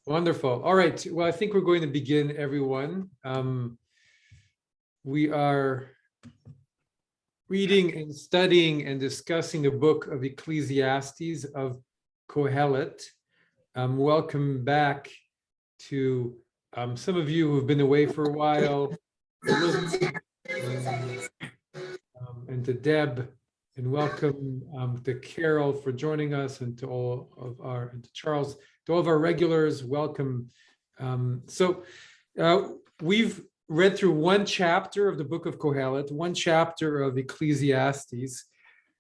Wonderful. All right. Well, I think we're going to begin, everyone. We are reading and studying and discussing the book of Ecclesiastes of Kohelet. Welcome back to some of you who've been away for a while, and to Deb, and welcome to Carol for joining us, and to and to Charles, to all of our regulars. Welcome. We've read through one chapter of the book of Kohelet, one chapter of Ecclesiastes,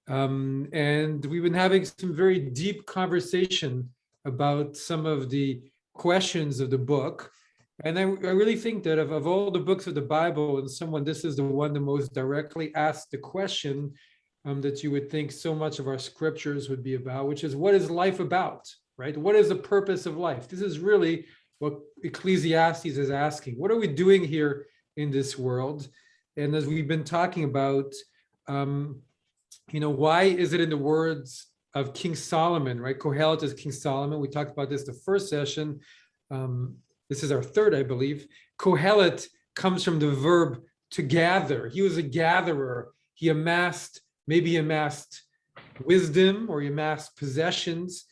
and we've been having some very deep conversation about some of the questions of the book. And I really think that of all the books of the Bible, and this is the one that most directly asks the question that you would think so much of our scriptures would be about, which is, what is life about, right? What is the purpose of life? This is really what Ecclesiastes is asking. What are we doing here in this world? And as we've been talking about, why is it in the words of King Solomon, right? Kohelet is King Solomon. We talked about this the first session. This is our third, I believe. Kohelet comes from the verb to gather. He was a gatherer. He maybe amassed wisdom, or he amassed possessions.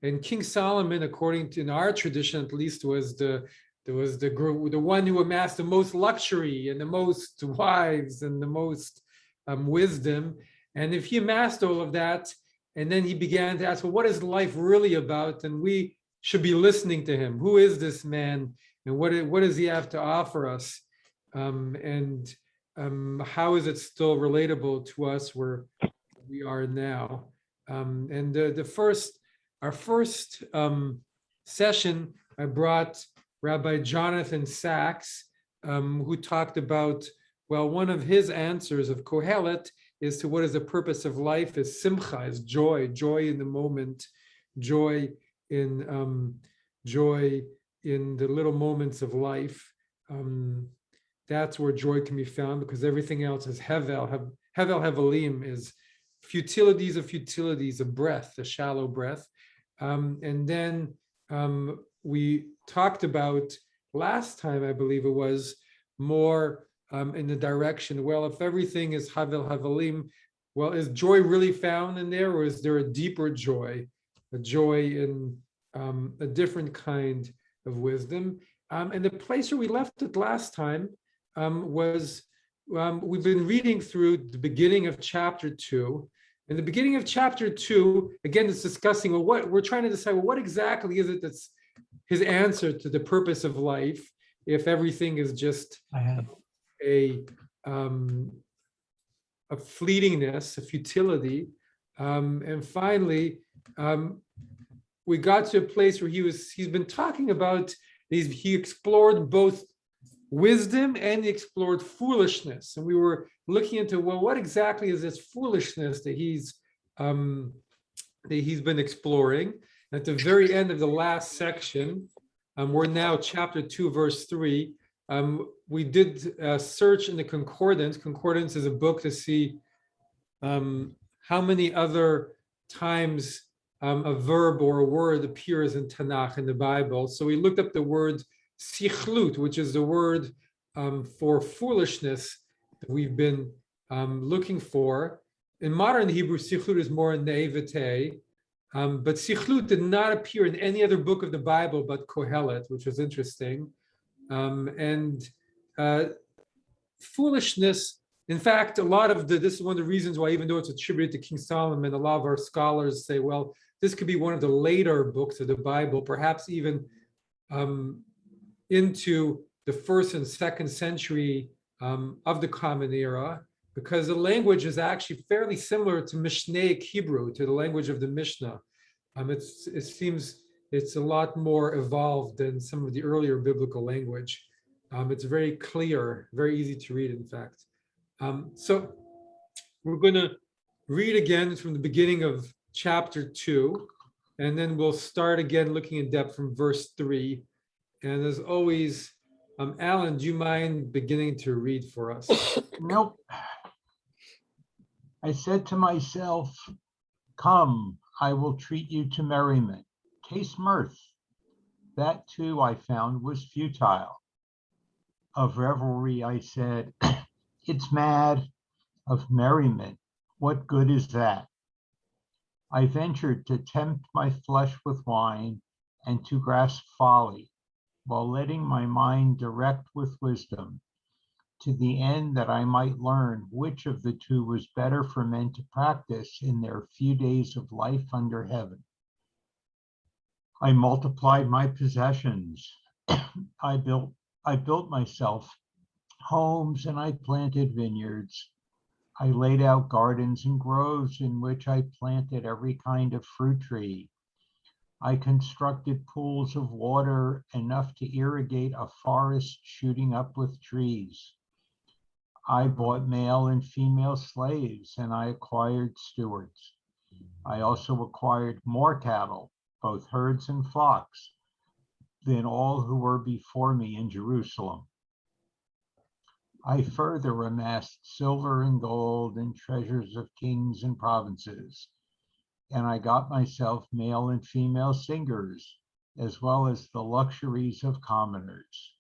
And King Solomon, according to, in our tradition at least, was the one who amassed the most luxury and the most wives and the most wisdom. And if he amassed all of that, and then he began to ask, well, what is life really about? And we should be listening to him. Who is this man, and what does he have to offer us? And how is it still relatable to us where we are now? And our first session, I brought Rabbi Jonathan Sachs, who talked about, well, one of his answers of Kohelet is to what is the purpose of life is simcha, is joy in the moment, joy in the little moments of life. That's where joy can be found, because everything else is hevelim, is futilities of futilities, a breath, a shallow breath. And then we talked about last time, I believe it was, more in the direction, well, if everything is hevelim, well, is joy really found in there, or is there a deeper joy, a joy in a different kind of wisdom? And the place where we left it last time was, we've been reading through the beginning of chapter 2. In the beginning of chapter 2, again, it's discussing, well, what we're trying to decide, well, what exactly is it that's his answer to the purpose of life, if everything is just a fleetingness, a futility. And finally, we got to a place where he's been talking about he explored both wisdom and he explored foolishness. And we were looking into, well, what exactly is this foolishness that he's been exploring? At the very end of the last section, we're now chapter 2, verse 3. We did a search in the concordance. Concordance is a book to see how many other times a verb or a word appears in Tanakh, in the Bible. So we looked up the word sichlut, which is the word for foolishness that we've been looking for. In modern Hebrew, sichlut is more naivete, but sichlut did not appear in any other book of the Bible but Kohelet, which was interesting. And foolishness, in fact, this is one of the reasons why, even though it's attributed to King Solomon, a lot of our scholars say, well, this could be one of the later books of the Bible, perhaps even into the 1st and 2nd century of the Common Era, because the language is actually fairly similar to Mishnaic Hebrew, to the language of the Mishnah. It seems it's a lot more evolved than some of the earlier biblical language. It's very clear, very easy to read, in fact. So we're going to read again from the beginning of chapter 2, and then we'll start again looking in depth from verse 3. And as always, Alan, do you mind beginning to read for us? Nope. I said to myself, come, I will treat you to merriment. Taste mirth. That too I found was futile. Of revelry I said, it's mad. Of merriment, what good is that? I ventured to tempt my flesh with wine and to grasp folly, while letting my mind direct with wisdom, to the end that I might learn which of the two was better for men to practice in their few days of life under heaven. I multiplied my possessions. I built myself homes and I planted vineyards. I laid out gardens and groves in which I planted every kind of fruit tree. I constructed pools of water enough to irrigate a forest shooting up with trees. I bought male and female slaves and I acquired stewards. I also acquired more cattle, both herds and flocks, than all who were before me in Jerusalem. I further amassed silver and gold and treasures of kings and provinces, and I got myself male and female singers, as well as the luxuries of commoners,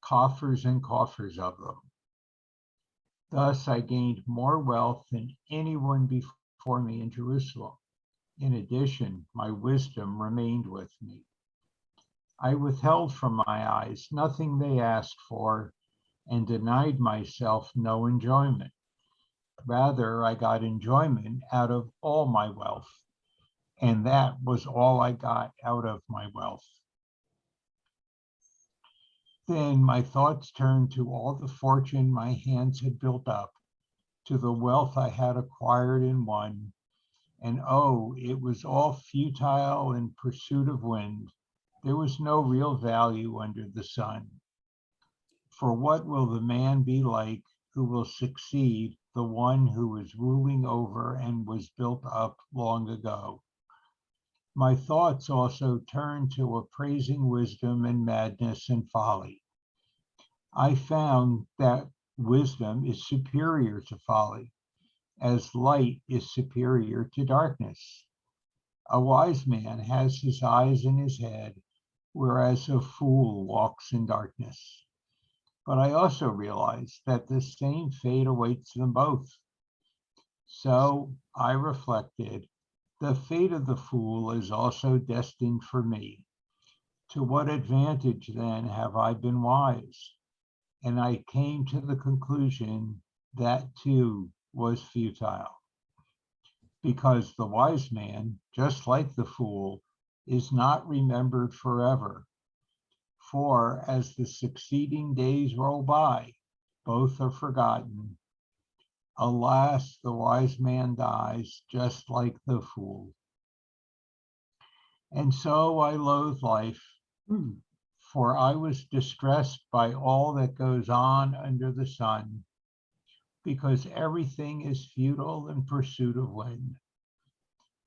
coffers and coffers of them. Thus I gained more wealth than anyone before me in Jerusalem. In addition, my wisdom remained with me. I withheld from my eyes nothing they asked for, and denied myself no enjoyment. Rather, I got enjoyment out of all my wealth, and that was all I got out of my wealth. Then my thoughts turned to all the fortune my hands had built up, to the wealth I had acquired and won, and oh, it was all futile in pursuit of wind. There was no real value under the sun. For what will the man be like who will succeed the one who is ruling over and was built up long ago? My thoughts also turned to appraising wisdom and madness and folly. I found that wisdom is superior to folly, as light is superior to darkness. A wise man has his eyes in his head, whereas a fool walks in darkness. But I also realized that the same fate awaits them both. So I reflected, the fate of the fool is also destined for me. To what advantage then have I been wise? And I came to the conclusion that too was futile. Because the wise man, just like the fool, is not remembered forever. For as the succeeding days roll by, both are forgotten. Alas, the wise man dies just like the fool. And so I loathe life, for I was distressed by all that goes on under the sun, because everything is futile in pursuit of wind.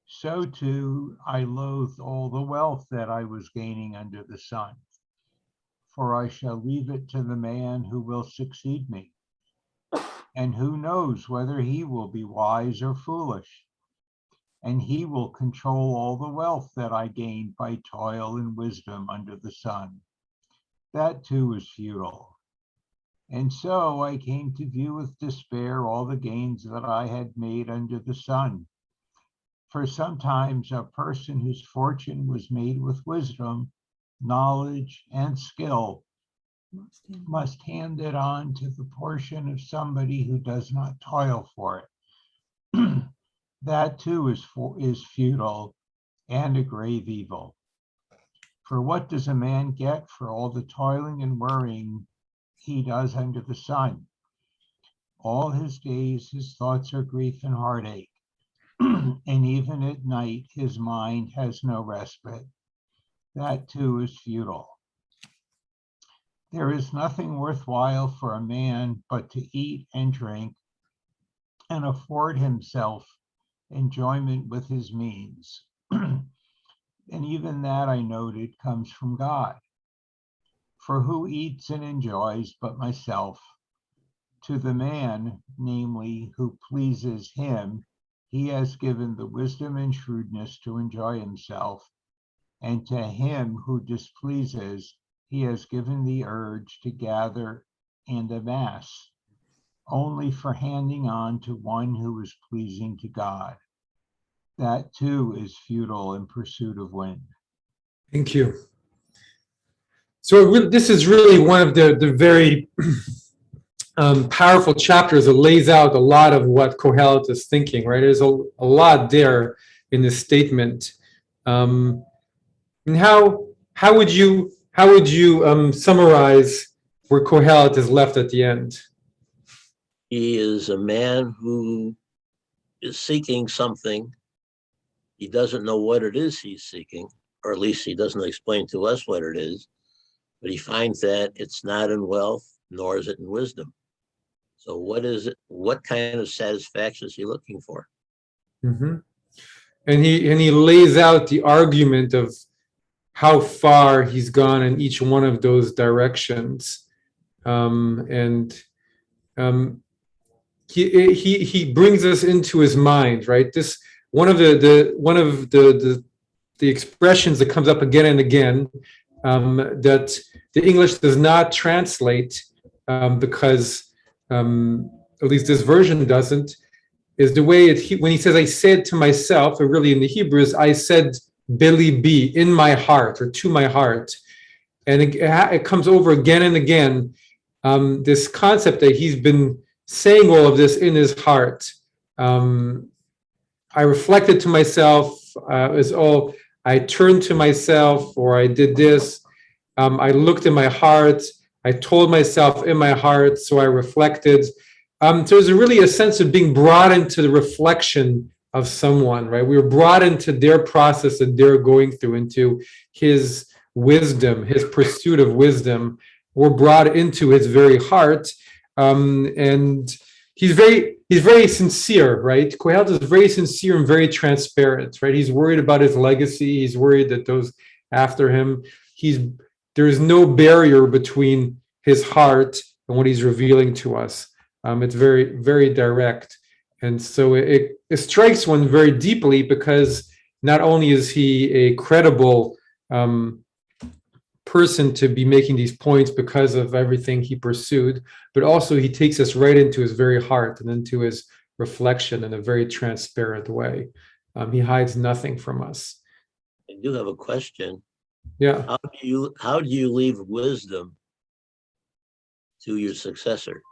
So too, I loathed all the wealth that I was gaining under the sun, for I shall leave it to the man who will succeed me. And who knows whether he will be wise or foolish? And he will control all the wealth that I gained by toil and wisdom under the sun. That too is futile. And so I came to view with despair all the gains that I had made under the sun. For sometimes a person whose fortune was made with wisdom, knowledge, and skill must hand it on to the portion of somebody who does not toil for it. That too is futile and a grave evil. For what does a man get for all the toiling and worrying he does under the sun? All his days, his thoughts are grief and heartache. And even at night, his mind has no respite. That too is futile. There is nothing worthwhile for a man but to eat and drink and afford himself enjoyment with his means. And even that, I noted, comes from God. For who eats and enjoys but myself? To the man, namely, who pleases him, he has given the wisdom and shrewdness to enjoy himself, and to him who displeases, he has given the urge to gather and amass, only for handing on to one who is pleasing to God. That too is futile in pursuit of wind. Thank you. So this is really one of the very powerful chapters that lays out a lot of what Kohelet is thinking, right? There's a lot there in this statement. And how would you summarize where Kohelet is left at the end? He is a man who is seeking something. He doesn't know what it is he's seeking, or at least he doesn't explain to us what it is, but he finds that it's not in wealth, nor is it in wisdom. So what is it? What kind of satisfaction is he looking for? Mm-hmm. And he lays out the argument of how far he's gone in each one of those directions, he brings us into his mind, right? This one of the expressions that comes up again and again, that the English does not translate, because at least this version doesn't, is the way when he says, I said to myself, or really in the Hebrew is, I said, belibi, in my heart, or to my heart. And it comes over again and again, this concept that he's been saying all of this in his heart. I reflected to myself, I turned to myself, or I did this. I looked in my heart. I told myself in my heart, so I reflected. So there's really a sense of being brought into the reflection of someone, right? We were brought into their process that they're going through, into his wisdom, his pursuit of wisdom. We're brought into his very heart, and he's very sincere, right? Kohelet is very sincere and very transparent, right? He's worried about his legacy. He's worried that those after him, there's no barrier between his heart and what he's revealing to us. It's very, very direct. And so it strikes one very deeply, because not only is he a credible person to be making these points because of everything he pursued, but also he takes us right into his very heart and into his reflection in a very transparent way. He hides nothing from us. I do have a question. Yeah. How do you leave wisdom to your successor?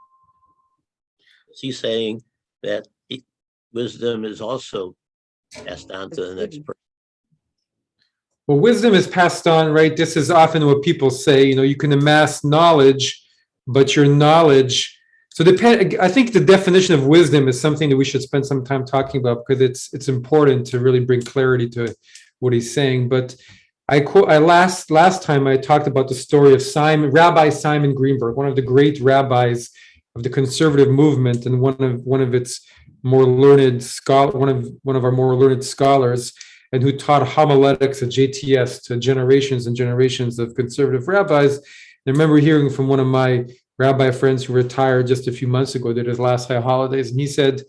Is he saying that wisdom is also passed on to the next person? Well, wisdom is passed on, right? This is often what people say, you can amass knowledge, but your knowledge. So I think the definition of wisdom is something that we should spend some time talking about, because it's important to really bring clarity to what he's saying. But last time I talked about the story of Rabbi Simon Greenberg, one of the great rabbis of the conservative movement, and one of its more learned one of our more learned scholars, and who taught homiletics at JTS to generations and generations of conservative rabbis. I remember hearing from one of my rabbi friends who retired just a few months ago, did his last high holidays, and he said,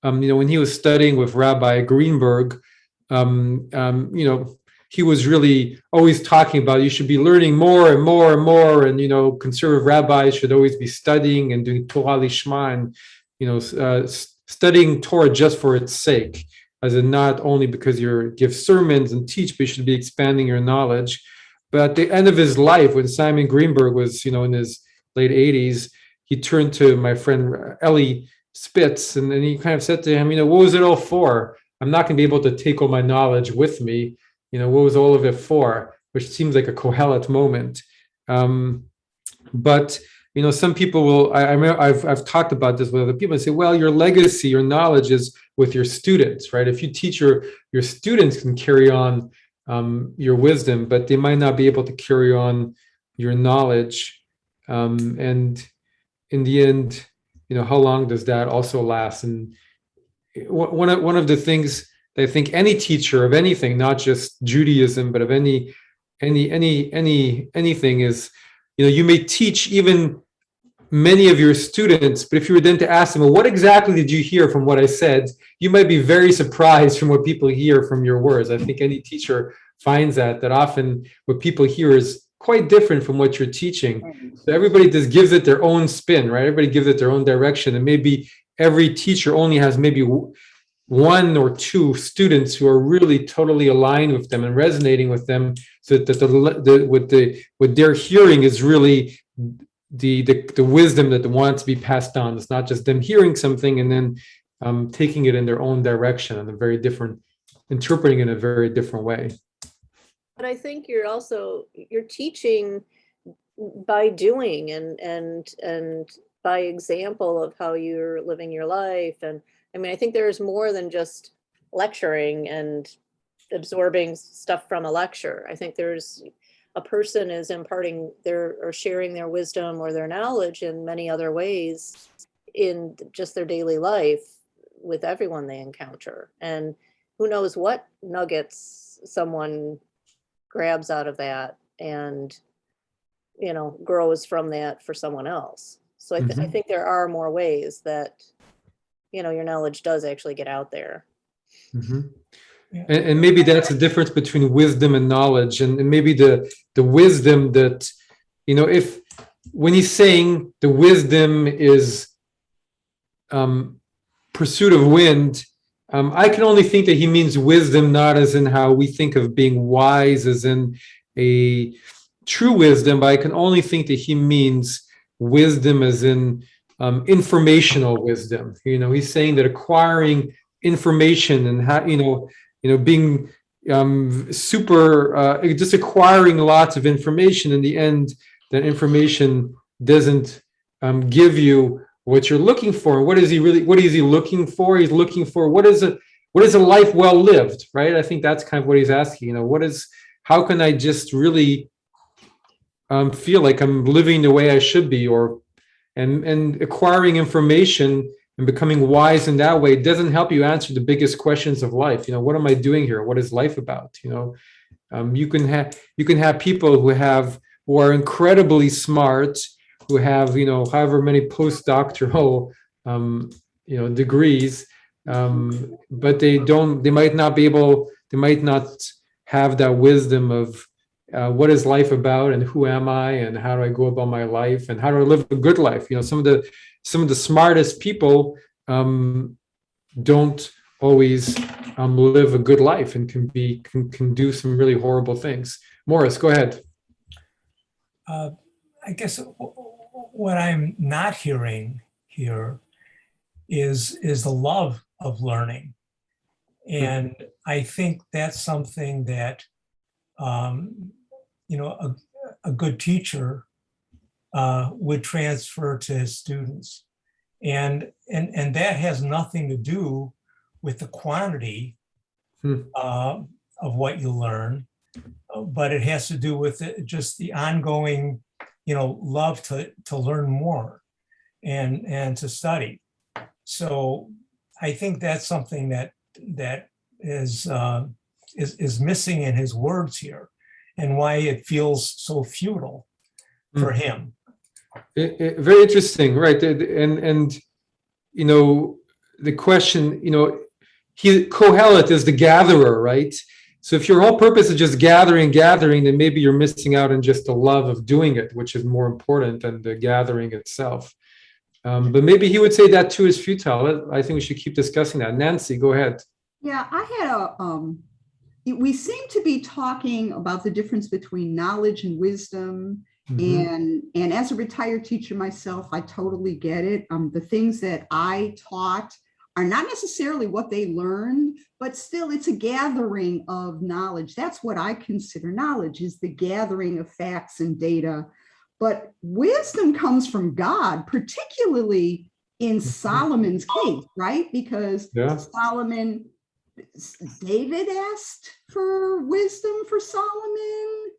when he was studying with Rabbi Greenberg, he was really always talking about, you should be learning more and more and more, and conservative rabbis should always be studying and doing Torah Lishma, and studying Torah just for its sake, as in not only because you give sermons and teach, but you should be expanding your knowledge. But at the end of his life, when Simon Greenberg was in his late 80s, he turned to my friend Eli Spitz, and then he kind of said to him, what was it all for? I'm not going to be able to take all my knowledge with me. What was all of it for? Which seems like a Kohelet moment. But some people will. I've talked about this with other people and say, well, your legacy, your knowledge is with your students, right? If you teach your students can carry on your wisdom, but they might not be able to carry on your knowledge. And in the end, how long does that also last? And one of the things that I think any teacher of anything, not just Judaism, but of anything is, you may teach even many of your students, but if you were then to ask them, well, what exactly did you hear from what I said? You might be very surprised from what people hear from your words. I think any teacher finds that often what people hear is quite different from what you're teaching. So everybody just gives it their own spin, right? Everybody gives it their own direction. And maybe every teacher only has maybe one or two students who are really totally aligned with them and resonating with them, so that what they're hearing is really the wisdom that wants to be passed on. It's not just them hearing something and then taking it in their own direction and a very different, interpreting it in a very different way. But I think you're teaching by doing and by example of how you're living your life. And I mean, I think there's more than just lecturing and absorbing stuff from a lecture. I think there's a person is imparting or sharing their wisdom or their knowledge in many other ways in just their daily life with everyone they encounter. And who knows what nuggets someone grabs out of that and, grows from that for someone else. So I think there are more ways that, your knowledge does actually get out there. Mm-hmm. Yeah. And maybe that's the difference between wisdom and knowledge, and maybe the wisdom that, if when he's saying the wisdom is pursuit of wind, I can only think that he means wisdom, not as in how we think of being wise, as in a true wisdom, but I can only think that he means wisdom as in informational wisdom. He's saying that acquiring information and how, being super, just acquiring lots of information, in the end, that information doesn't give you what you're looking for. What is he looking for? He's looking for what is a life well lived, right? I think that's kind of what he's asking. How can I just really feel like I'm living the way I should be, and acquiring information and becoming wise in that way doesn't help you answer the biggest questions of life. What am I doing here? What is life about? You can have people who are incredibly smart, who have however many postdoctoral degrees, but they might not have that wisdom of what is life about, and who am I, and how do I go about my life, and how do I live a good life. Some of the smartest people don't always live a good life, and can do some really horrible things. Morris, go ahead. I guess what I'm not hearing here is the love of learning. And I think that's something that, a good teacher would transfer to his students. And that has nothing to do with the quantity of what you learn, but it has to do with just the ongoing, love to learn more and to study. So I think that's something that is missing in his words here, and why it feels so futile for him. Very interesting, right? And the question, Kohelet is the gatherer, right? So if your whole purpose is just gathering, then maybe you're missing out on just the love of doing it, which is more important than the gathering itself. But maybe he would say that too is futile. I think we should keep discussing that. Nancy, go ahead. Yeah, I had we seem to be talking about the difference between knowledge and wisdom. And as a retired teacher myself, I totally get it. The things that I taught are not necessarily what they learned, but still it's a gathering of knowledge. That's what I consider knowledge, is the gathering of facts and data. But wisdom comes from God, particularly in Solomon's case, right? Because David asked for wisdom for Solomon,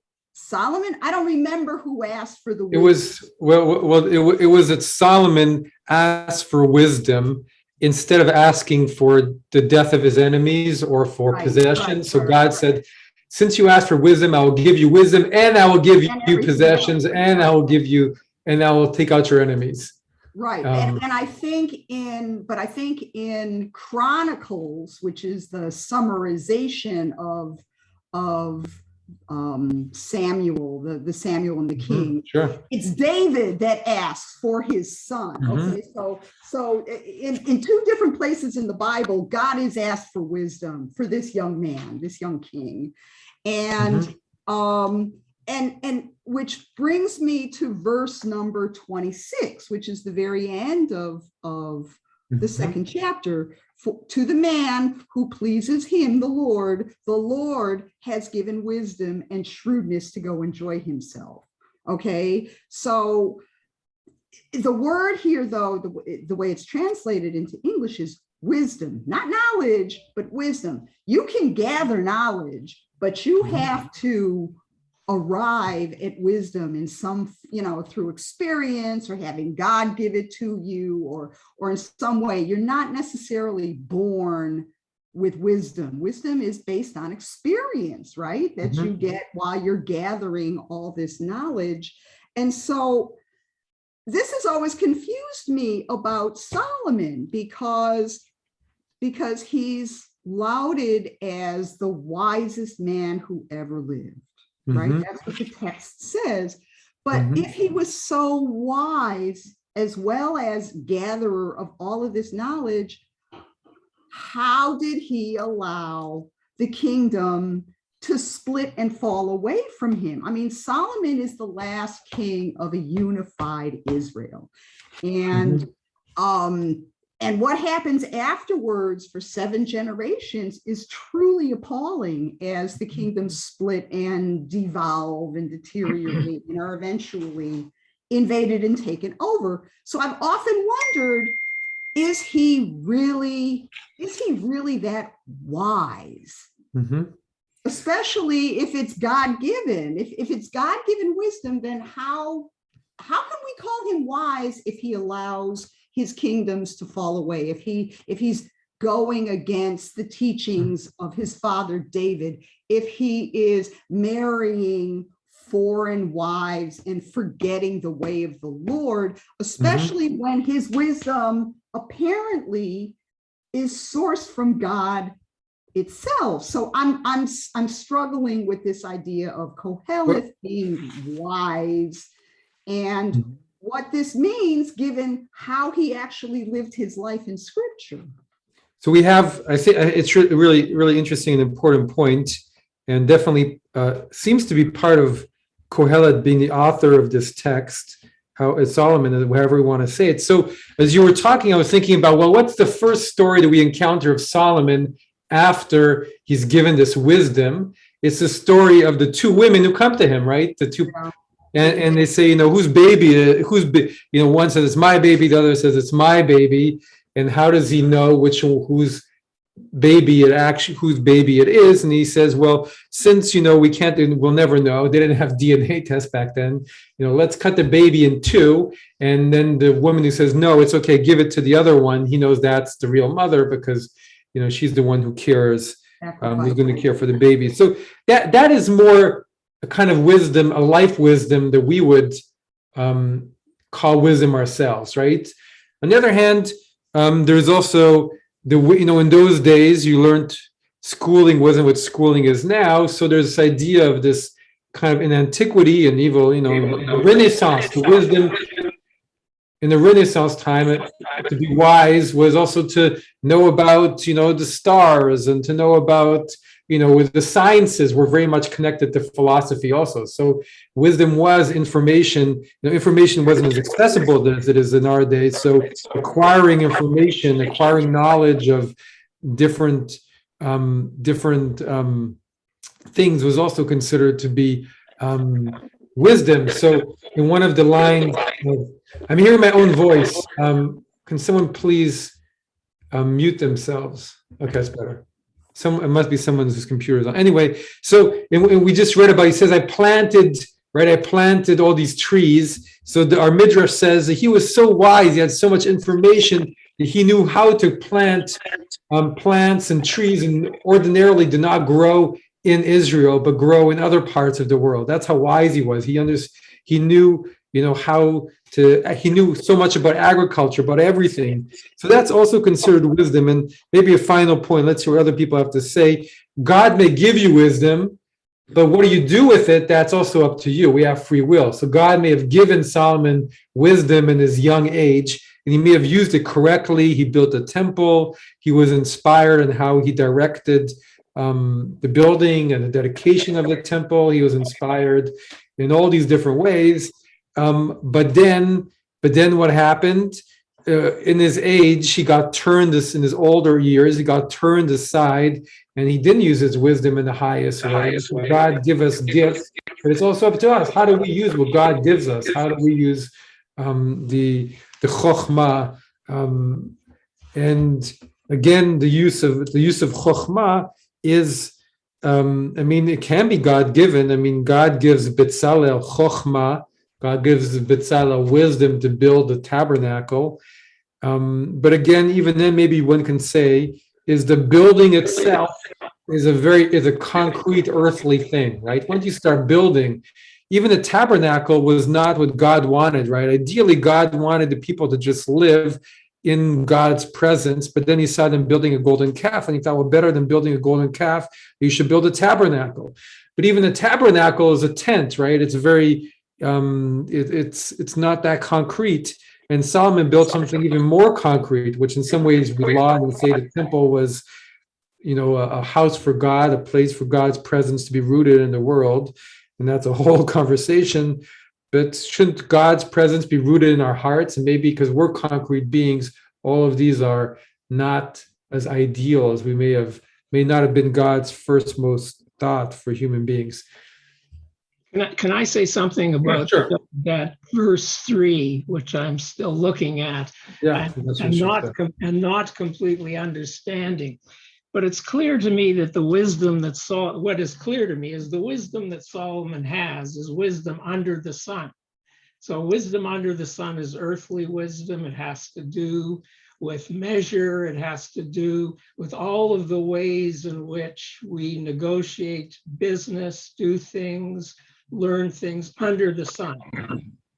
I don't remember who asked for the wisdom. It was that Solomon asked for wisdom instead of asking for the death of his enemies or for possession. So God said, since you asked for wisdom, I will give you wisdom, and I will give you possessions, and I will take out your enemies. Right. And I think in Chronicles, which is the summarization of Samuel, the Samuel and the king. Sure. It's David that asks for his son. Mhm. Okay, so in two different places in the Bible, God is asked for wisdom for this young man, this young king, and and which brings me to verse number 26, which is the very end of the second chapter. To the man who pleases him, the Lord has given wisdom and shrewdness to go enjoy himself. Okay, so the word here, though, the way it's translated into English is wisdom, not knowledge, but wisdom. You can gather knowledge, but you have to arrive at wisdom in some, through experience or having God give it to you, or in some way. You're not necessarily born with wisdom. Wisdom is based on experience, right? That you get while you're gathering all this knowledge. And so this has always confused me about Solomon, because he's lauded as the wisest man who ever lived. Right? That's what the text says. But if he was so wise as well as gatherer of all of this knowledge, how did he allow the kingdom to split and fall away from him? I mean, Solomon is the last king of a unified Israel. And what happens afterwards for 7 generations is truly appalling, as the kingdoms split and devolve and deteriorate and are eventually invaded and taken over. So I've often wondered, is he really that wise? Especially if it's God-given. If it's God-given wisdom, then how can we call him wise if he allows his kingdoms to fall away, if he's going against the teachings of his father David, if he is marrying foreign wives and forgetting the way of the Lord, especially when his wisdom apparently is sourced from God itself. So I'm struggling with this idea of Koheleth being wise and what this means given how he actually lived his life in Scripture. So we have, I think it's really, really interesting and important point, and definitely seems to be part of Kohelet being the author of this text, how it's Solomon, whatever we want to say it. So as you were talking, I was thinking about, well, what's the first story that we encounter of Solomon after he's given this wisdom? It's the story of the 2 women who come to him, right? The 2. And they say, whose baby, one says it's my baby, the other says it's my baby. And how does he know whose baby it is? And he says, well, since, we'll never know. They didn't have DNA tests back then. Let's cut the baby in 2. And then the woman who says, no, it's okay, give it to the other one. He knows that's the real mother because, she's the one who cares, who's going to care for the baby. So that is more a kind of wisdom, a life wisdom that we would call wisdom ourselves, right? On the other hand, there's also in those days you learned schooling wasn't what schooling is now. So there's this idea of this kind of in antiquity and evil, the Renaissance, the wisdom in the Renaissance time, to be wise was also to know about, the stars and to know about, with the sciences were very much connected to philosophy also. So wisdom was information. Information wasn't as accessible as it is in our days. So acquiring information, acquiring knowledge of different things was also considered to be wisdom. So in one of the lines, I'm hearing my own voice. Can someone please mute themselves? Okay, that's better. It must be someone whose computer is on. Anyway, so we just read about, he says, I planted all these trees. So our Midrash says that he was so wise, he had so much information that he knew how to plant plants and trees, and ordinarily do not grow in Israel, but grow in other parts of the world. That's how wise he was. He knew, he knew so much about agriculture, about everything. So that's also considered wisdom. And maybe a final point, let's hear what other people have to say. God may give you wisdom, But what do you do with it? That's also up to you. We have free will. So God may have given Solomon wisdom in his young age, and he may have used it correctly. He built a temple. He was inspired in how he directed the building and the dedication of the temple. He was inspired in all these different ways. But then what happened? In his age, he got turned in his older years, he got turned aside, and he didn't use his wisdom in the highest way. So God give us gifts, but it's also up to us. How do we use what God gives us? How do we use the chokhmah? And again, the use of chokhmah is, it can be God given. God gives Betzalel chokhmah. God gives Betzalel wisdom to build the tabernacle. But again, even then, maybe one can say, is the building itself is a concrete earthly thing, right? Once you start building, even the tabernacle was not what God wanted, right? Ideally, God wanted the people to just live in God's presence, but then he saw them building a golden calf, and he thought, well, better than building a golden calf, you should build a tabernacle. But even the tabernacle is a tent, right? It's very it's not that concrete. And Solomon built something even more concrete, which in some ways we lie and say the temple was, a house for God, a place for God's presence to be rooted in the world. And that's a whole conversation. But shouldn't God's presence be rooted in our hearts? And maybe because we're concrete beings, all of these are not as ideal as may not have been God's first most thought for human beings. Can I say something about Sure. that verse 3, which I'm still looking at, Yeah, and not completely understanding? But it's clear to me that what is clear to me is the wisdom that Solomon has is wisdom under the sun. So wisdom under the sun is earthly wisdom. It has to do with measure. It has to do with all of the ways in which we negotiate business, do things, learn things under the sun.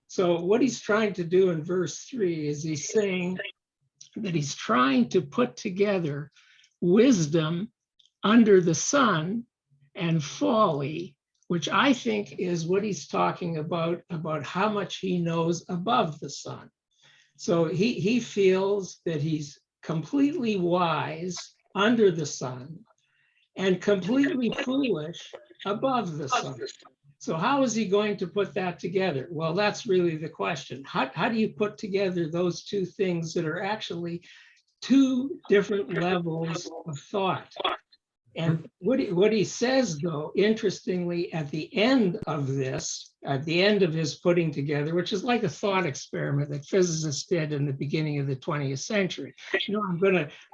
So what he's trying to do in verse 3 is he's saying that he's trying to put together wisdom under the sun and folly, which I think is what he's talking about how much he knows above the sun. So he feels that he's completely wise under the sun and completely foolish above the sun. So how is he going to put that together? Well, that's really the question. How do you put together those two things that are actually two different levels of thought? And what he says, though, interestingly, at the end of his putting together, which is like a thought experiment that physicists did in the beginning of the 20th century.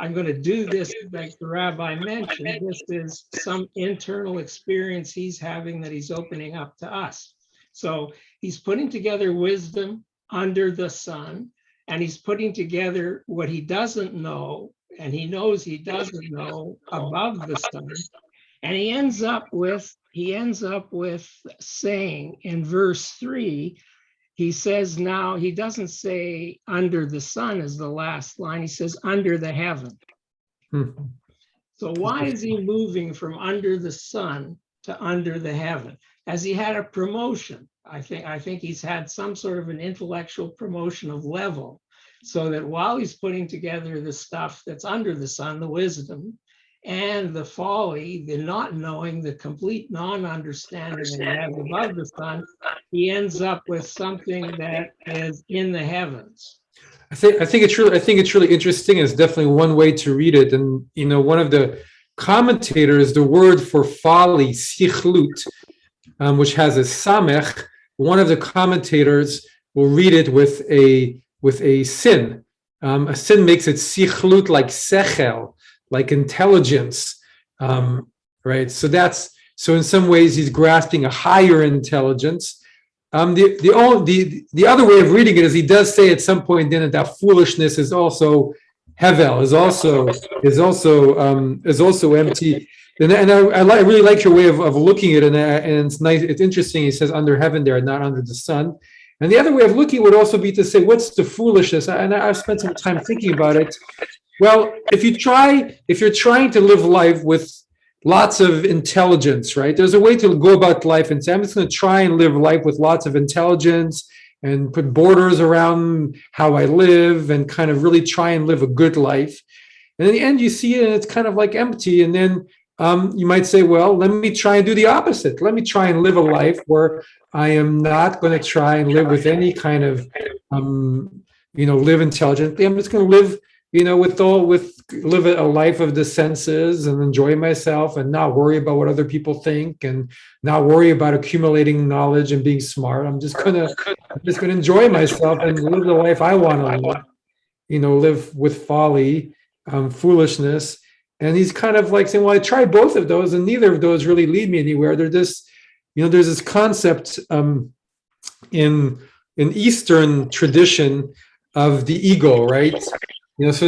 I'm gonna do this, like the rabbi mentioned. This is some internal experience he's having that he's opening up to us. So he's putting together wisdom under the sun, and he's putting together what he doesn't know, and he knows he doesn't know above the sun. And he ends up with saying in verse 3, he says, now he doesn't say under the sun is the last line, he says under the heaven. So why is he moving from under the sun to under the heaven? Has he had a promotion? I think he's had some sort of an intellectual promotion of level, so that while he's putting together the stuff that's under the sun, the wisdom and the folly, the not knowing, the complete non-understanding that he has above the sun, he ends up with something that is in the heavens. I think it's really interesting. It's definitely one way to read it. And one of the commentators, the word for folly, sichlut, which has a samech, one of the commentators will read it with a sin. A sin makes it sichlut, like sechel, like intelligence, right? So in some ways he's grasping a higher intelligence. The other way of reading it is he does say at some point then that foolishness is also hevel, is also empty. And I really like your way of looking at it, and it's nice. It's interesting. He says under heaven there, not under the sun. And the other way of looking would also be to say, what's the foolishness? And I've spent some time thinking about it. Well, if you're trying to live life with lots of intelligence, right? There's a way to go about life and say, I'm just going to try and live life with lots of intelligence and put borders around how I live and kind of really try and live a good life. And in the end, you see it and it's kind of like empty. And then you might say, well, let me try and do the opposite. Let me try and live a life where I am not going to try and live with any kind of, live intelligently. I'm just going to live, live a life of the senses and enjoy myself and not worry about what other people think and not worry about accumulating knowledge and being smart. I'm just going to enjoy myself and live the life I want to live, live with folly, foolishness. And he's kind of like saying, well, I tried both of those and neither of those really lead me anywhere. They're just, there's this concept in Eastern tradition of the ego, right? So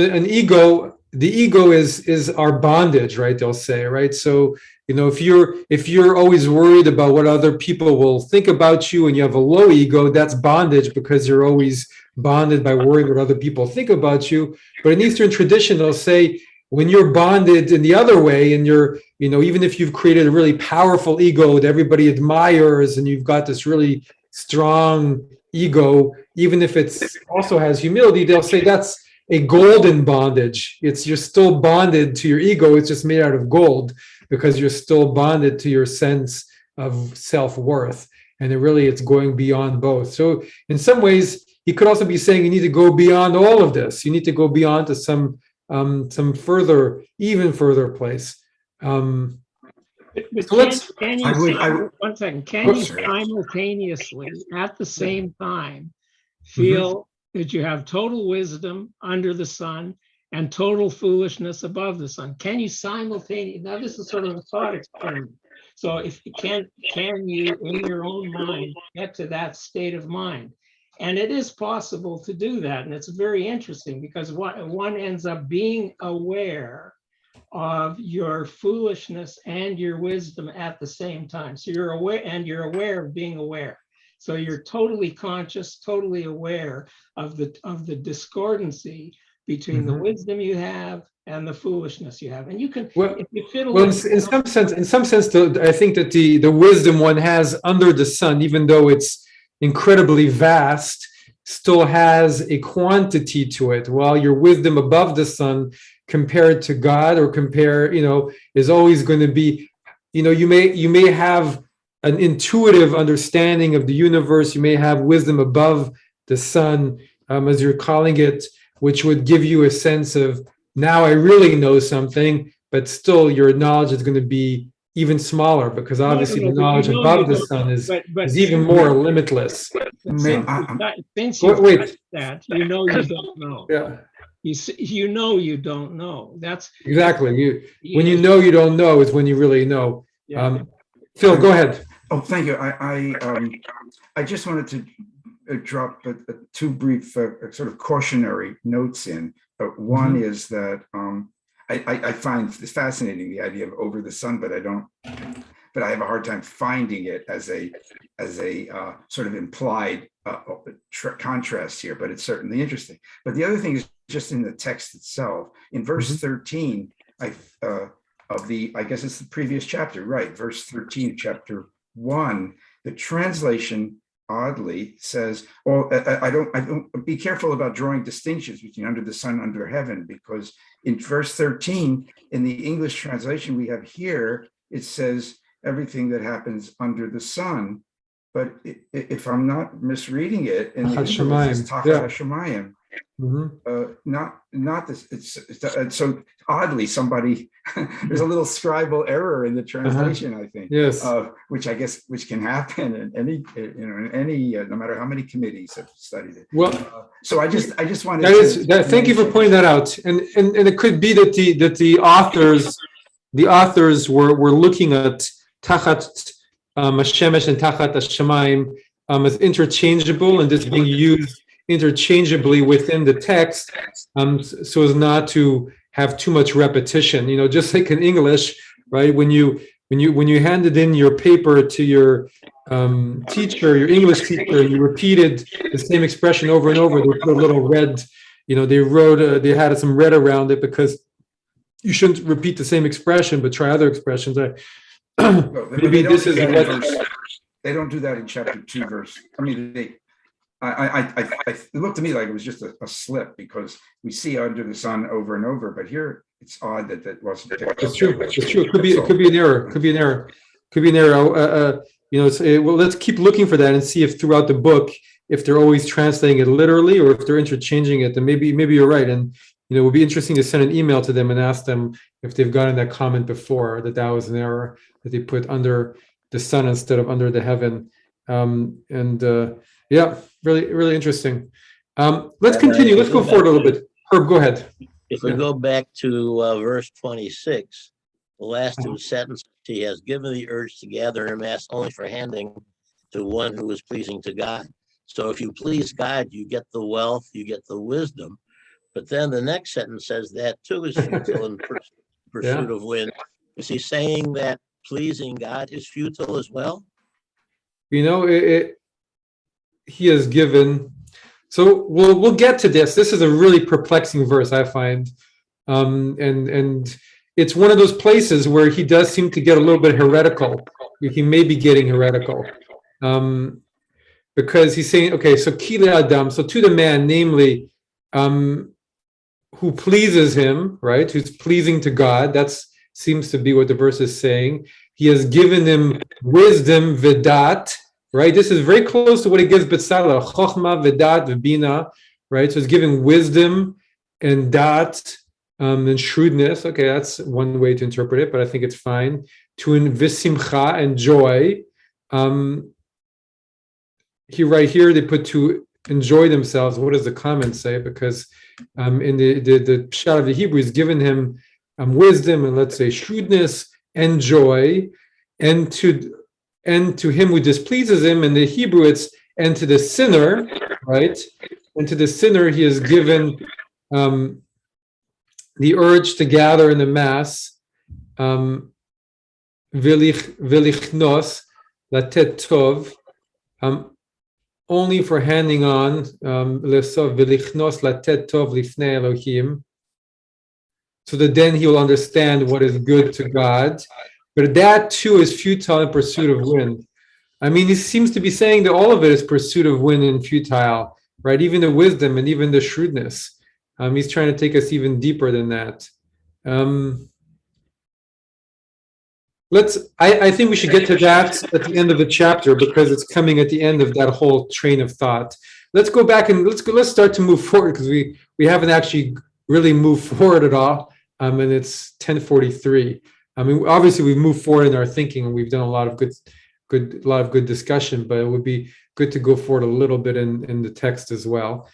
the ego is our bondage, right? They'll say, right? So, if you're always worried about what other people will think about you and you have a low ego, that's bondage because you're always bonded by worrying what other people think about you. But in Eastern tradition, they'll say, when you're bonded in the other way and you're, even if you've created a really powerful ego that everybody admires and you've got this really strong ego, even if it's also has humility, they'll say that's a golden bondage. You're still bonded to your ego. It's just made out of gold because you're still bonded to your sense of self-worth. And it's going beyond both. So in some ways, he could also be saying you need to go beyond all of this. You need to go beyond to some further, even further place. But So let's. can you, one second, can you simultaneously, at the same time, feel that you have total wisdom under the sun and total foolishness above the sun? Can you simultaneously, now this is sort of a thought experiment. So if you can you, in your own mind, get to that state of mind? And it is possible to do that. And it's very interesting because one ends up being aware of your foolishness and your wisdom at the same time. So you're aware of being aware. So you're totally conscious, totally aware of the discordancy between the wisdom you have and the foolishness you have. And you can, if you fiddle with in some sense, I think that the wisdom one has under the sun, even though it's incredibly vast, still has a quantity to it, while your wisdom above the sun compared to God or is always going to be, you may have an intuitive understanding of the universe. You may have wisdom above the sun, as you're calling it, which would give you a sense of, now I really know something, but still your knowledge is going to be even smaller because obviously the knowledge above the sun is even more limitless. Since you that, you don't know. Yeah. You don't know. That's exactly when you know you don't know is when you really know. Yeah. Phil, go ahead. Oh, thank you. I just wanted to drop two brief sort of cautionary notes in. One is that I find it's fascinating, the idea of over the sun, but I have a hard time finding it as a sort of implied contrast here, but it's certainly interesting. But the other thing is just in the text itself, in verse 13, I guess it's the previous chapter, right? Verse 13, chapter 1, the translation oddly says, I don't be careful about drawing distinctions between under the sun, under heaven, because in verse 13, in the English translation we have here, it says everything that happens under the sun. But if I'm not misreading it, in the English, it's Tachat Hashemayim. Not this. It's so oddly somebody. There's a little scribal error in the translation, I think. Yes. Which can happen in any no matter how many committees have studied it. Well, so I just wanted thank you for pointing that out. And it could be that the authors were looking at Tachat Hashemesh and Tachat Hashemayim as interchangeable and just being used interchangeably within the text, so as not to have too much repetition. Just like in English, right? When you handed in your paper to your teacher, your English teacher, and you repeated the same expression over and over, they put a little red. They had some red around it because you shouldn't repeat the same expression, but try other expressions. Well, but Maybe they don't this do is that in what. they don't do that in chapter 2, verse. I mean, it looked to me like it was just a slip, because we see under the sun over and over, but here it's odd that that wasn't picked up. It's true. It's true. It could be an error. Could be an error. Could be an error. Well, let's keep looking for that and see if throughout the book, if they're always translating it literally or if they're interchanging it. Then maybe you're right. And it would be interesting to send an email to them and ask them if they've gotten that comment before, that was an error, that they put under the sun instead of under the heaven. Yeah, really, really interesting. Let's continue. Let's go forward a little bit. Herb, go ahead. If we go back to verse 26, the last two sentences, he has given the urge to gather and amass only for handing to one who is pleasing to God. So if you please God, you get the wealth, you get the wisdom. But then the next sentence says that too is futile in pursuit of wind. Is he saying that pleasing God is futile as well? He has given. So we'll get to this. This is a really perplexing verse, I find, and it's one of those places where he does seem to get a little bit heretical. He may be getting heretical, because he's saying, okay, so kile adam, so to the man, namely, who pleases him, right? Who's pleasing to God. That seems to be what the verse is saying. He has given him wisdom, vedat, right? This is very close to what he gives Betzalel, chokhmah, vedat, vebina, right? So he's giving wisdom and dat, and shrewdness. Okay, that's one way to interpret it, but I think it's fine. To visimcha and joy. Right here, they put to enjoy themselves. What does the comment say? Because in the Pshat of the Hebrew, he's given him wisdom and, let's say, shrewdness and joy, and to him who displeases him. In the Hebrew, it's and to the sinner, right? And to the sinner, he has given the urge to gather in the mass, velichnos, latet tov, only for handing on, lesov velichnos latet tov lifnei Elohim, so that then he will understand what is good to God. But that too is futile in pursuit of wind. I mean, he seems to be saying that all of it is pursuit of wind and futile, right? Even the wisdom and even the shrewdness. He's trying to take us even deeper than that. I think we should get to that at the end of the chapter, because it's coming at the end of that whole train of thought. Let's go back and let's start to move forward, because we haven't actually really moved forward at all. And it's 10:43. I mean, obviously we've moved forward in our thinking, and we've done a lot of good discussion, but it would be good to go forward a little bit in the text as well.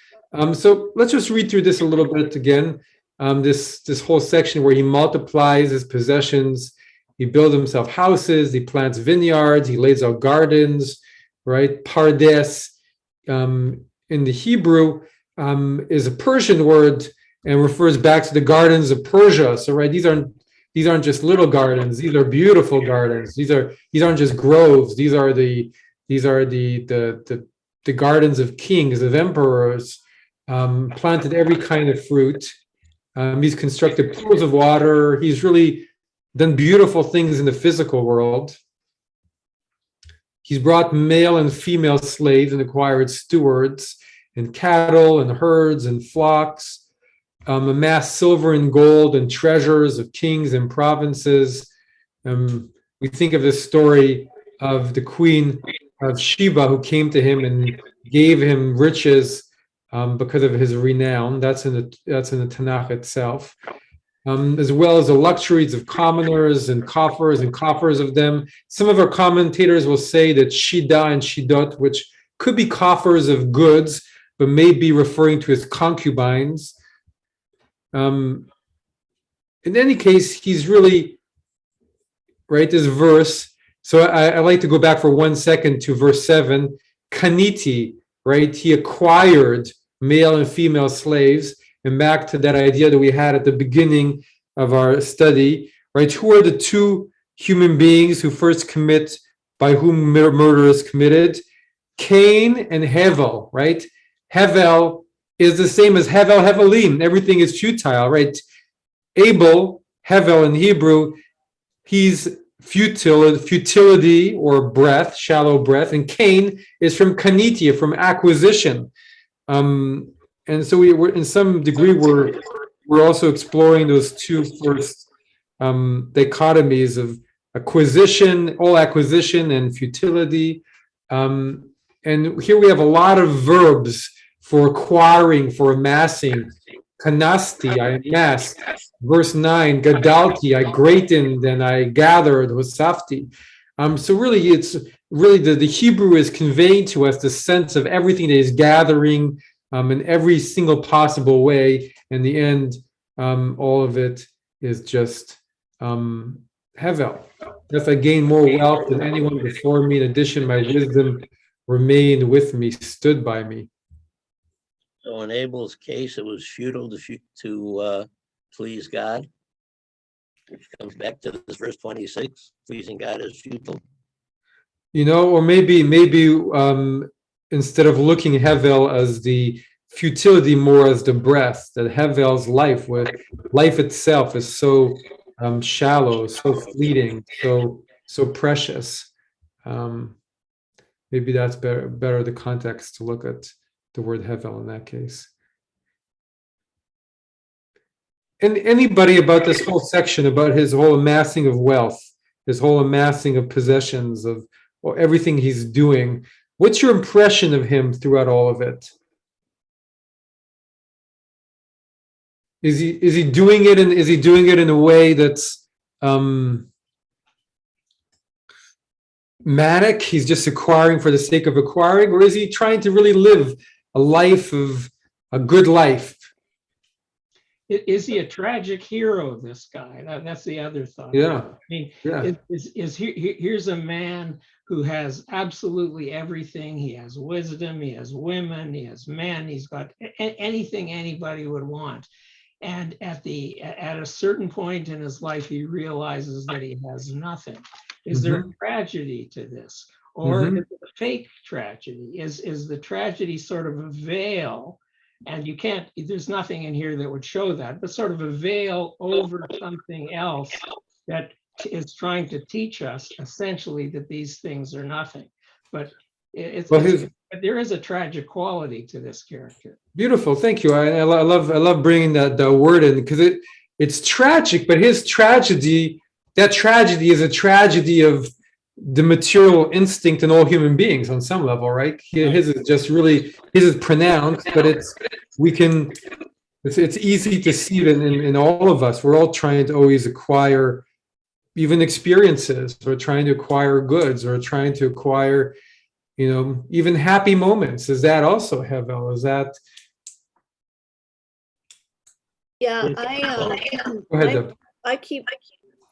So let's just read through this a little bit again. This whole section where he multiplies his possessions, he builds himself houses, he plants vineyards, he lays out gardens, right? Pardes in the Hebrew is a Persian word and refers back to the gardens of Persia. So, right, these aren't just little gardens; these are beautiful gardens. These aren't just groves. These are the gardens of kings, of emperors. Planted every kind of fruit. He's constructed pools of water. He's really done beautiful things in the physical world. He's brought male and female slaves and acquired stewards and cattle and herds and flocks, amassed silver and gold and treasures of kings and provinces. We think of this story of the queen of Sheba who came to him and gave him riches because of his renown. That's in the Tanakh itself. As well as the luxuries of commoners and coffers of them. Some of our commentators will say that Shida and Shidot, which could be coffers of goods, but may be referring to his concubines. In any case, he's really, right, this verse. So I like to go back for 1 second to verse 7. Kaniti, right? He acquired male and female slaves. And back to that idea that we had at the beginning of our study, right? Who are the two human beings who first commit, by whom murder is committed? Cain and Hevel, right? Hevel is the same as Hevel, Hevelim. Everything is futile, right? Abel Hevel in Hebrew, he's futility or breath, shallow breath, and Cain is from kanitia, from acquisition. And so we're in some degree we're also exploring those two first dichotomies of acquisition, all acquisition, and futility. And here we have a lot of verbs for acquiring, for amassing. Kanasti, I amassed. Verse 9, gadalti, I greatened and I gathered, hosafti. So really, it's really the Hebrew is conveying to us the sense of everything that is gathering in every single possible way. In the end, all of it is just hevel. If I gain more wealth than anyone before me, in addition, my wisdom remained with me, stood by me. So in Abel's case, it was futile to please God, which comes back to this verse 26, pleasing God is futile. Or maybe instead of looking Hevel as the futility, more as the breath, that Hevel's life itself is so shallow, so fleeting, so precious. Maybe that's better the context to look at the word Hevel in that case. And anybody about this whole section, about his whole amassing of wealth, his whole amassing of possessions, of everything he's doing, what's your impression of him throughout all of it? Is he doing it in a way that's manic? He's just acquiring for the sake of acquiring, or is he trying to really live a life of a good life? Is he a tragic hero, this guy? That's the other thought. Yeah. I mean, Yeah. here's a man who has absolutely everything. He has wisdom, he has women, he has men, he's got anything anybody would want. And at a certain point in his life, he realizes that he has nothing. Is there a tragedy to this? Or is it a fake tragedy? Is the tragedy sort of a veil? And there's nothing in here that would show that, but sort of a veil over something else that is trying to teach us essentially that these things are nothing. But there is a tragic quality to this character. Beautiful, thank you. I love bringing that word in, because it's tragic, but his tragedy, that tragedy is a tragedy of the material instinct in all human beings on some level, right? His is just really, his is pronounced, but it's easy to see it in all of us. We're all trying to always acquire even experiences, or trying to acquire goods, or trying to acquire, even happy moments. Is that also Hevel? Is that? Yeah, Go ahead, Deb. I keep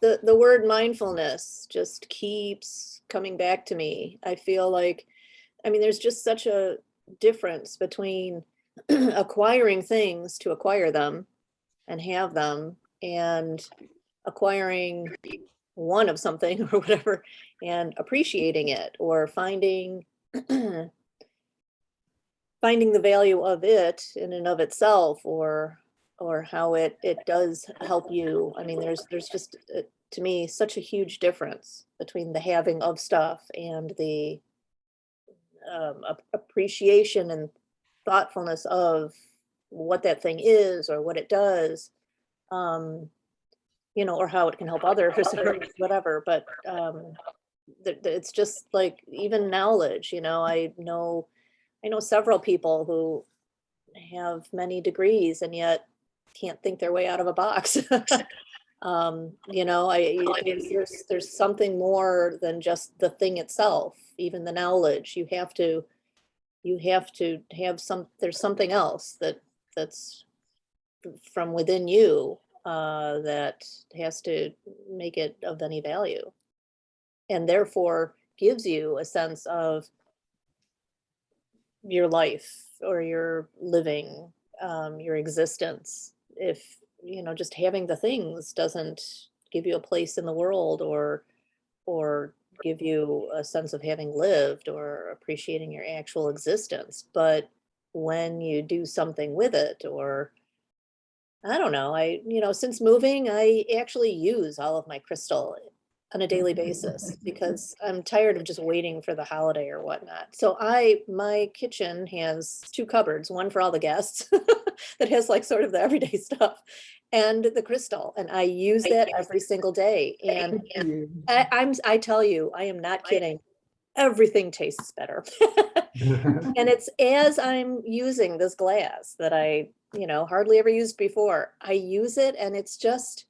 the word mindfulness just keeps coming back to me. I feel like, there's just such a difference between acquiring things to acquire them and have them, and acquiring one of something or whatever and appreciating it, or finding the value of it in and of itself, or how it does help you. There's just, to me, such a huge difference between the having of stuff and the appreciation and thoughtfulness of what that thing is, or what it does, or how it can help others or whatever. But it's just like, even knowledge, I know several people who have many degrees and yet can't think their way out of a box. There's something more than just the thing itself, even the knowledge. You have to have there's something else that's from within you that has to make it of any value, and therefore gives you a sense of your life, or your living, your existence. If just having the things doesn't give you a place in the world, or give you a sense of having lived, or appreciating your actual existence. But when you do something with it, or I don't know, since moving, I actually use all of my crystal on a daily basis because I'm tired of just waiting for the holiday or whatnot. So my kitchen has two cupboards, one for all the guests that has like sort of the everyday stuff and the crystal. And I use that every single day. And I tell you, I am not kidding. Everything tastes better. And it's as I'm using this glass that I, hardly ever used before. I use it and it's just,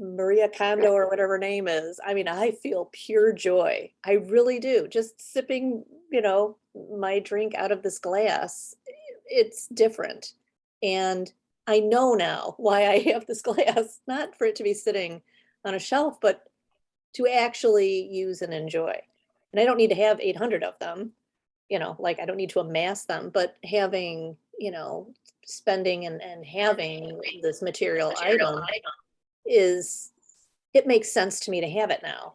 Maria Kondo or whatever her name is. I mean, I feel pure joy. I really do. Just sipping, my drink out of this glass, it's different. And I know now why I have this glass, not for it to be sitting on a shelf, but to actually use and enjoy. And I don't need to have 800 of them, like I don't need to amass them, but having, spending and having this material item it makes sense to me to have it now.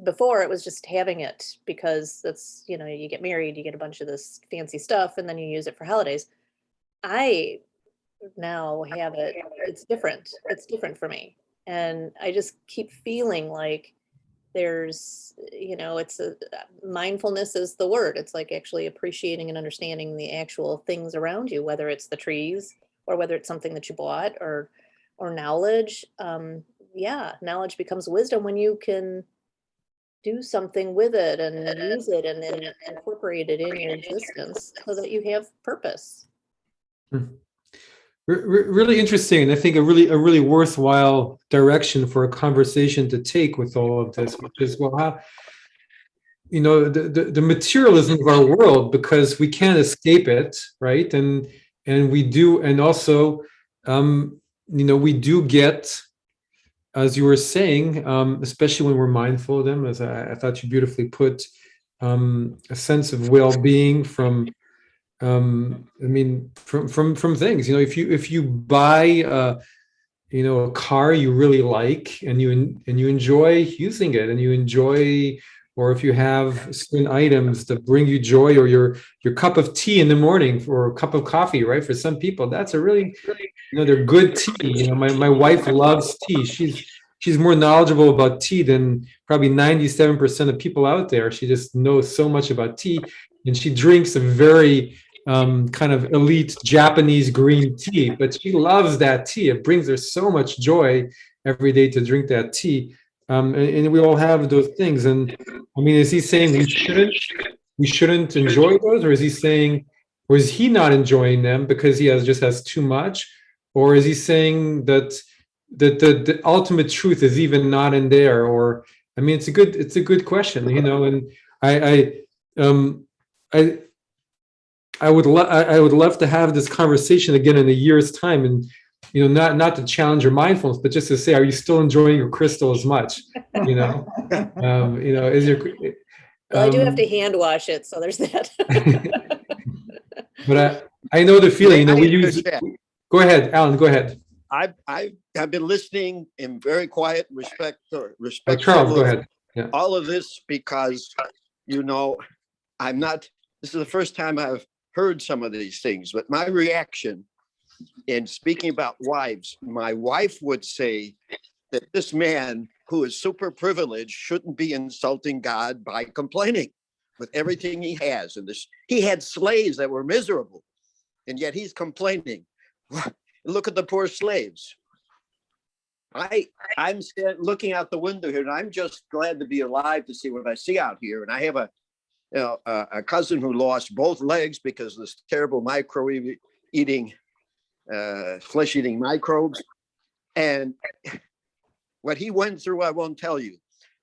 Before it was just having it because that's, you get married, you get a bunch of this fancy stuff and then you use it for holidays. I now have it, it's different. It's different for me. And I just keep feeling like there's, mindfulness is the word. It's like actually appreciating and understanding the actual things around you, whether it's the trees or whether it's something that you bought or knowledge. Knowledge becomes wisdom when you can do something with it and use it and then incorporate it in your existence so that you have purpose. Really interesting, and I think a really worthwhile direction for a conversation to take with all of this, which is, well, how the materialism of our world, because we can't escape it, right? And we do, and also we do get, as you were saying, especially when we're mindful of them, as I thought you beautifully put, a sense of well-being from things. If you buy a car you really like and you enjoy using it and you enjoy, or if you have certain items that bring you joy, or your cup of tea in the morning or a cup of coffee, right? For some people, that's a really, they're good tea. My wife loves tea. She's more knowledgeable about tea than probably 97% of people out there. She just knows so much about tea, and she drinks a very kind of elite Japanese green tea, but she loves that tea. It brings her so much joy every day to drink that tea. And we all have those things. And I mean, is he saying we shouldn't enjoy those, or is he saying, or is he not enjoying them because he just has too much? Or is he saying that the ultimate truth is even not in there? Or, I mean, it's a good question, and I would love to have this conversation again in a year's time, and not to challenge your mindfulness, but just to say, are you still enjoying your crystal as much? Is your Well, I do have to hand wash it, so there's that. But I know the feeling. I we use. understand. Go ahead, Alan. Go ahead. I've been listening in very quiet, respect. Charles, go ahead. Yeah. All of this because I'm not. This is the first time I've heard some of these things, but my reaction in speaking about wives, my wife would say that this man who is super privileged shouldn't be insulting God by complaining with everything he has. And he had slaves that were miserable, and yet he's complaining. Look at the poor slaves. I'm looking out the window here, and I'm just glad to be alive to see what I see out here. And I have a cousin who lost both legs because of this terrible flesh-eating microbes. And what he went through, I won't tell you.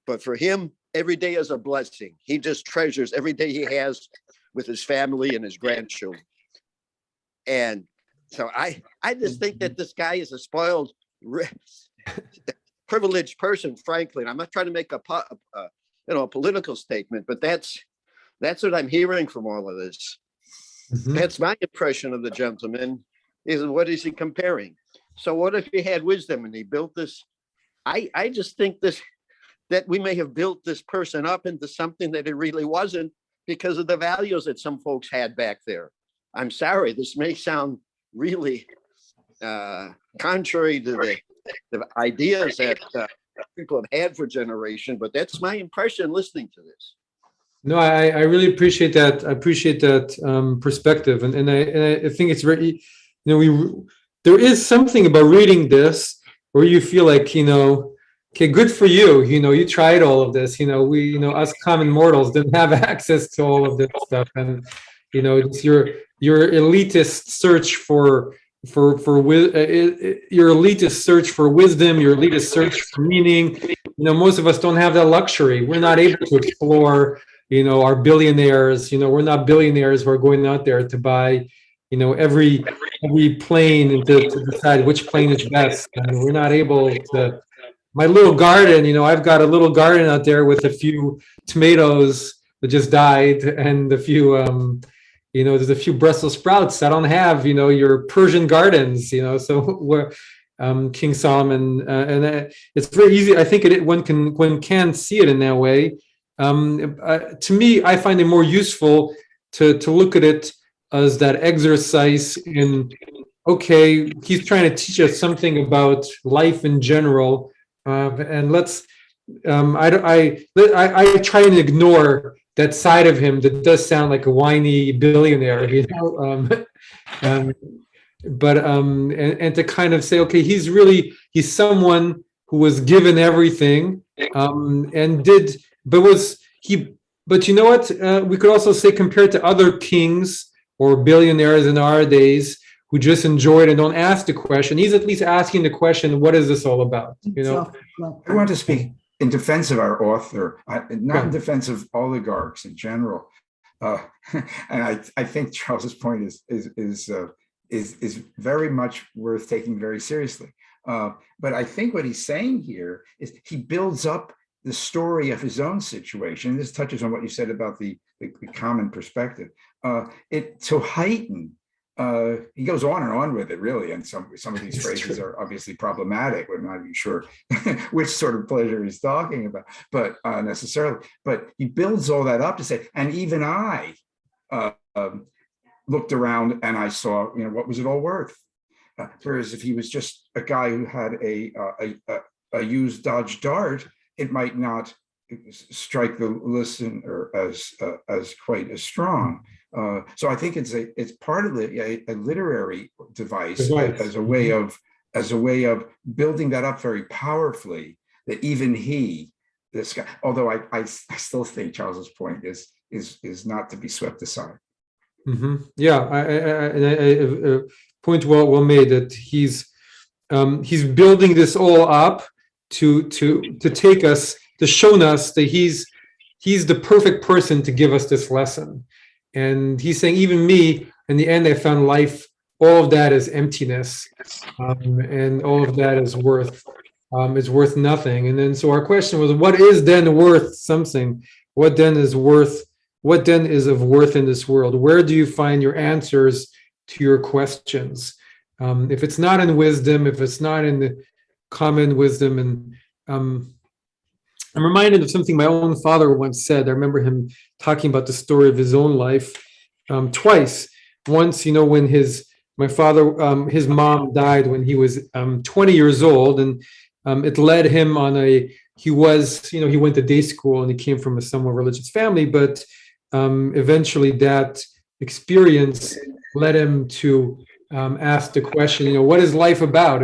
But for him, every day is a blessing. He just treasures every day he has with his family and his grandchildren. And so I just think that this guy is a spoiled, privileged person, frankly. And I'm not trying to make a political statement, but that's what I'm hearing from all of this. Mm-hmm. That's my impression of the gentleman. Is what is he comparing? So what if he had wisdom and he built this? I just think that we may have built this person up into something that it really wasn't because of the values that some folks had back there. I'm sorry, this may sound really contrary to the ideas that people have had for generation, but that's my impression listening to this. No, I really appreciate that. I appreciate that perspective, and I think it's very, there is something about reading this where you feel like, okay, good for you. You tried all of this. We, us common mortals didn't have access to all of this stuff, and it's your elitist search for your elitist search for wisdom, your elitist search for meaning. Most of us don't have that luxury. We're not able to explore our billionaires. We're not billionaires who are going out there to buy every plane and to decide which plane is best. And we're not able to. My little garden, I've got a little garden out there with a few tomatoes that just died and a few there's a few Brussels sprouts. I don't have your Persian gardens, so we're King Solomon, and it's very easy. I think one can see it in that way. To me, I find it more useful to look at it as that exercise in, okay, he's trying to teach us something about life in general, and let's. I try and ignore that side of him that does sound like a whiny billionaire, but and to kind of say, okay, he's someone who was given everything, and did. But you know what? We could also say, compared to other kings or billionaires in our days who just enjoyed and don't ask the question, he's at least asking the question, what is this all about? I want to speak in defense of our author, not in defense of oligarchs in general. And I think Charles's point is very much worth taking very seriously. But I think what he's saying here is he builds up the story of his own situation. This touches on what you said about the common perspective. To heighten, he goes on and on with it, really, and some of these phrases are obviously problematic. We're not even sure which sort of pleasure he's talking about, but necessarily. But he builds all that up to say, and even I looked around and I saw, what was it all worth? Whereas if he was just a guy who had a used Dodge Dart, it might not strike the listener as quite as strong. So I think it's part of a literary device as a way of building that up very powerfully. That even this guy, although I still think Charles's point is not to be swept aside. Mm-hmm. Yeah, point well made, that he's building this all up to take us, to show us that he's the perfect person to give us this lesson. And he's saying, even me, in the end, I found life, all of that is emptiness, and all of that is worth nothing. And then so our question was, what is then worth something? What then is of worth in this world? Where do you find your answers to your questions? If it's not in wisdom, if it's not in the common wisdom. And I'm reminded of something my own father once said. I remember him talking about the story of his own life twice. Once, when my father, his mom died when he was 20 years old, and it led him on he went to day school and he came from a somewhat religious family, but eventually that experience led him to ask the question, what is life about?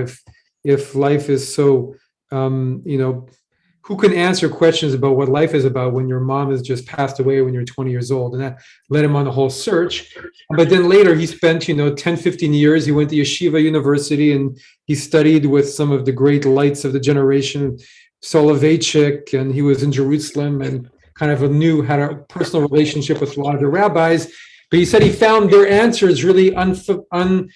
If life is so, who can answer questions about what life is about when your mom has just passed away when you're 20 years old? And that led him on a whole search. But then later he spent, 10, 15 years. He went to Yeshiva University and he studied with some of the great lights of the generation, Soloveitchik, and he was in Jerusalem and kind of had a personal relationship with a lot of the rabbis. But he said he found their answers really to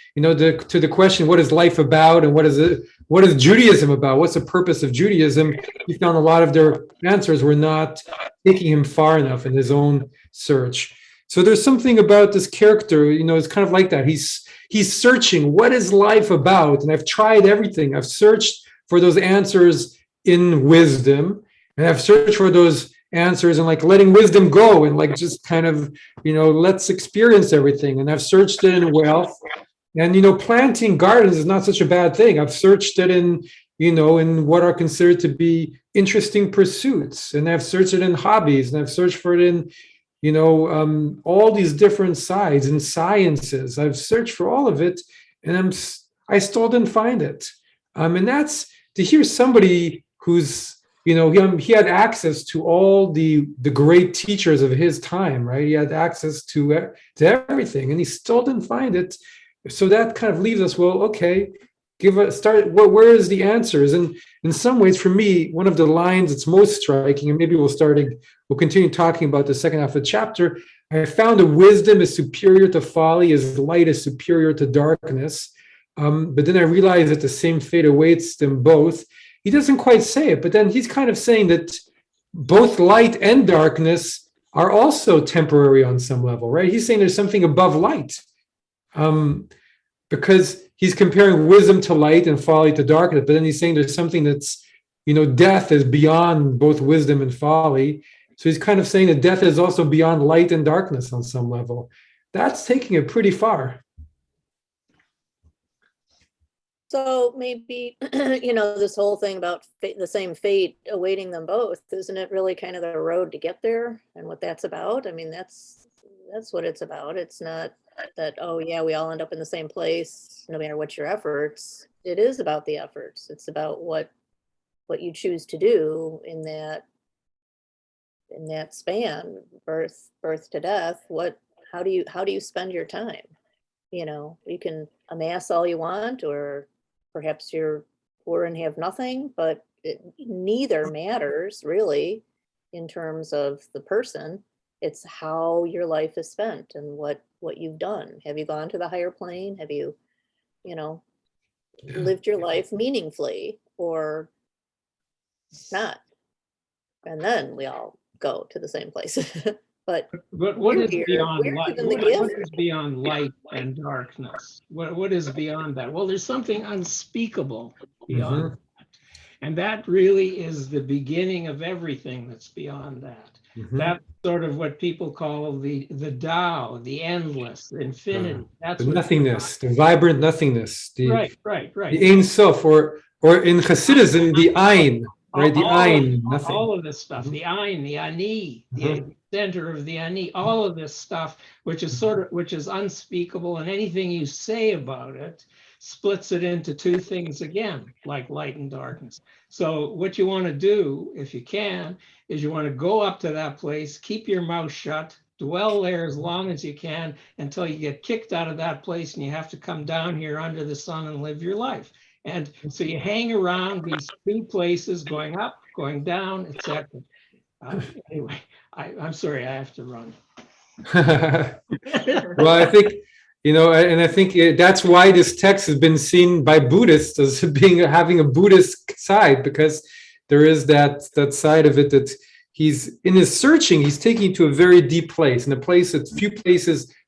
the question, what is life about, and what is Judaism about? What's the purpose of Judaism? He found a lot of their answers were not taking him far enough in his own search. So there's something about this character, it's kind of like that. He's searching, what is life about? And I've tried everything. I've searched for those answers in wisdom, and I've searched for those answers and letting wisdom go and just kind of let's experience everything. And I've searched it in wealth, And, planting gardens is not such a bad thing. I've searched it in what are considered to be interesting pursuits. And I've searched it in hobbies, and I've searched for it in, all these different sides and sciences. I've searched for all of it, and I still didn't find it. And that's to hear somebody who's, he had access to all the great teachers of his time, right? He had access to everything, and he still didn't find it. So that kind of leaves us, well, okay, where is the answers? And in some ways, for me, one of the lines that's most striking, and maybe we'll continue talking about the second half of the chapter, I found that wisdom is superior to folly, as light is superior to darkness. But then I realized that the same fate awaits them both. He doesn't quite say it, but then he's kind of saying that both light and darkness are also temporary on some level, right? He's saying there's something above light, because he's comparing wisdom to light and folly to darkness. But then he's saying there's something that's, death is beyond both wisdom and folly. So he's kind of saying that death is also beyond light and darkness on some level. That's taking it pretty far. So maybe, this whole thing about the same fate awaiting them both, isn't it really kind of the road to get there and what that's about? I mean, that's what it's about. It's not that, oh yeah, we all end up in the same place, no matter what your efforts. It is about the efforts. It's about what you choose to do in that span, birth to death. How do you spend your time? You can amass all you want, or perhaps you're poor and have nothing, but neither matters really in terms of the person. It's how your life is spent and what you've done. Have you gone to the higher plane? Have you, lived your life meaningfully or not? And then we all go to the same place. But what is beyond we're light? given the What gift. is beyond light and darkness? What is beyond that? Well, there's something unspeakable beyond that. And that really is the beginning of everything that's beyond that. That's sort of what people call the Tao, the endless, the infinity. That's The what nothingness, the vibrant nothingness, right. the Ein Sof, or in Hasidism, the Ein, right? The Ein, nothing. All of this stuff, the Ein, the Ani, the center of the Ani, all of this stuff, which is unspeakable, and anything you say about it splits it into two things again, like light and darkness. So what you want to do, if you can, is you want to go up to that place, keep your mouth shut, dwell there as long as you can until you get kicked out of that place and you have to come down here under the sun and live your life. And so you hang around these two places, going up, going down, etc. Anyway, I'm sorry, I have to run. Well, I think, and I think that's why this text has been seen by Buddhists as having a Buddhist side, because there is that side of it that he's in his searching, he's taking you to a very deep place, and a place that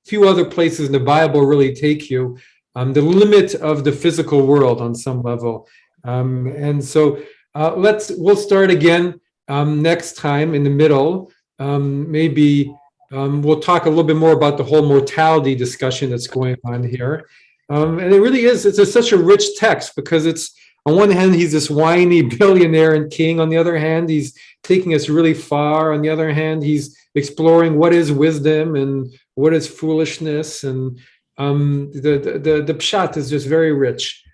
few other places in the Bible really take you, the limit of the physical world on some level. And so we'll start again next time in the middle. Maybe we'll talk a little bit more about the whole mortality discussion that's going on here. And it really is, such a rich text, because it's, on one hand, he's this whiny billionaire and king. On the other hand, he's taking us really far. On the other hand, he's exploring what is wisdom and what is foolishness. And the pshat is just very rich.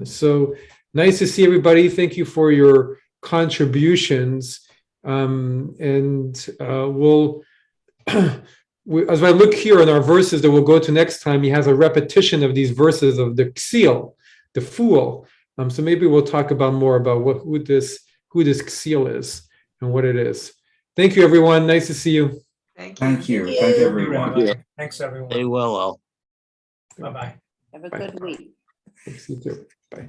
So nice to see everybody. Thank you for your contributions. And we'll, as I look here in our verses that we'll go to next time, he has a repetition of these verses of the ksil, the fool. So maybe we'll talk more about who this ksil is and what it is. Thank you, everyone. Nice to see you. Thank you. Thank Thank you. everyone. Thanks, everyone. Very well, all. Bye-bye. Have a Bye. good week. Thanks, you too. Bye.